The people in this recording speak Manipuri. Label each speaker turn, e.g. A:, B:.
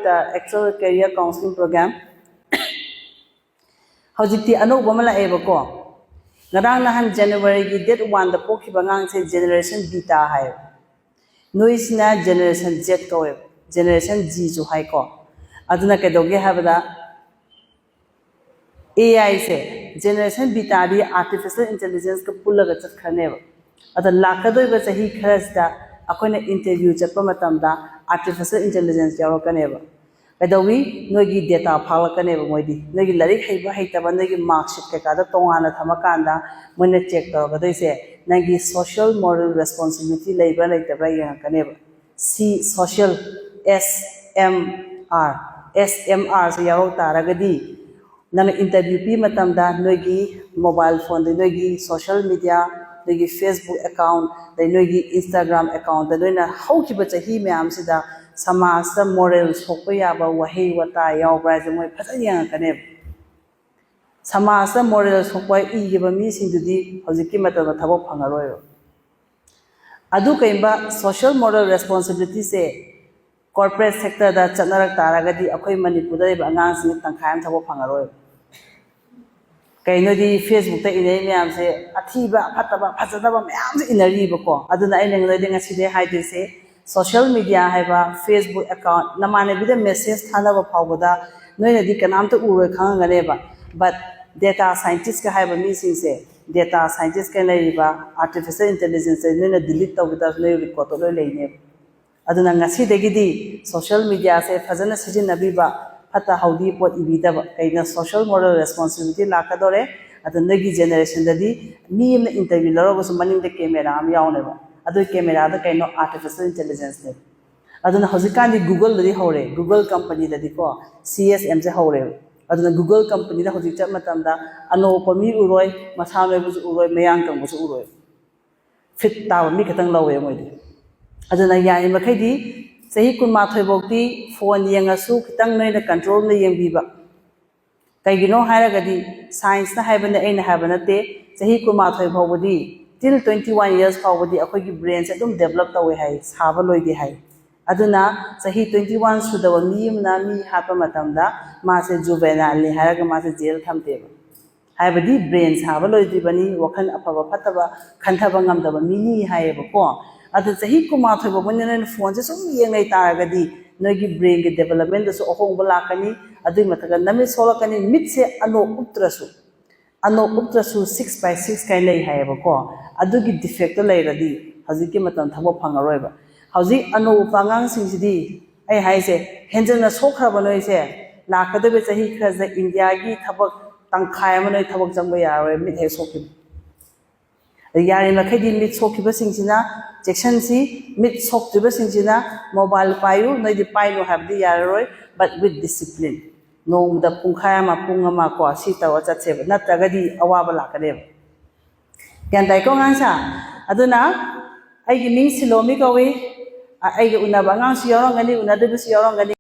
A: with the actual career counseling program. Howjikti anouba ma laeba ko ngarang nahan January gi date 1 da pokhiba ngang se generation beta hai noisina generation Z ko generation G ju hai ko aduna ke doge habada AI se generation beta di artificial intelligence ka pulaga chat khaneba ada lakadoi ba sahi kharasda akoina interview chatpa matamda artificial intelligence yaw kaneba Kadawi nogi data phala kaneba moidi nogi larik haiba haitaba nogi marksheet ke kada tongana thamakanda moine check tawgadoi se nagi social moral responsibility leiba leitaba yang kaneba C social SMR so yaw taragadi nana interview pi matamda nogi mobile phone de nogi social media nogi Facebook account de nogi Instagram account de noina haukiba chahi mayam sida samasta moral sokpa yaba wahi wata yawbra jamoi phajani yang kaneb samasta moral sokpa igiba mi singdudi hojiki matama thabo phangaroi adu kaimba social moral responsibility se corporate sector da chanarak taragadi akoi manipur da ba angang sing tangkhayam thabo phangaroi kaino di Facebook ta inai mayam se athiba phataba phajadaba mayam se inari ba ko aduna ai nang ladi ngasi de haide se social media haiba Facebook account namane bida message thanaba phawbada noina di kanamta uroi khangane ba but data scientist ka haiba mi sing se data scientist ka leiba artificial intelligence noina delete tawbada noi record to loi leine aduna ngasi degidi social media se phajana sijinabi ba phata haudi pot ibidaba kaina social moral responsibility lakadore adunagi generation dadi mi na interview laro so maning de camera am yaune ba adu camera da kaino artificial intelligence ne aduna hojikandi Google dadi hore Google company dadi ko CSM je hore aduna Google company da hojik chat matamda anopa mi uroi masano bu uroi mayang kang bu uroi fit taw mi khatang lawe moidi aduna yani makhaidi sahi kunma thoibokti phone yengasu khitang noina control na yengbiba kaigino hairagadi science na haibana aina habana te sahi kunma thoibobodi till 21 years fawbodi akogi brain se dum develop tawe hai saba loidi hai aduna sahi 21 sudawa mi na mi hapa matamda ma se juvenile haraga ma se jail thamteba haibadi brain saba loidi bani wakhan afaba phataba khanthaba ngamdaba mi ni haiba ko adu sahi kuma thoibo bonne phone se sum yengai taragadi nogi brain ge development so ohong balakani adu mathaga nami solakani mit se ano utrasu 6/6 kai lei haiba ko adugi defect lei radi hajiki matan thabo phangaroiba haji ano upangang singsidi ai haise henjana sokhraba noi se lakadabe chahi khraja India gi thabak tangkhai manoi thabak jangba yaroi mit he sokhi yari makhadi mit sokhiba singsina section si mit sokhiba singsina mobile payu noi di painu habdi yaroi but with discipline no da pungkhaya ma pungama ko sita wa chatse na tagadi awaba lakade yan dai ko ngangsa aduna ai gi ming silomi ko we ai gi una bangang si yorong gani una de si yorong gani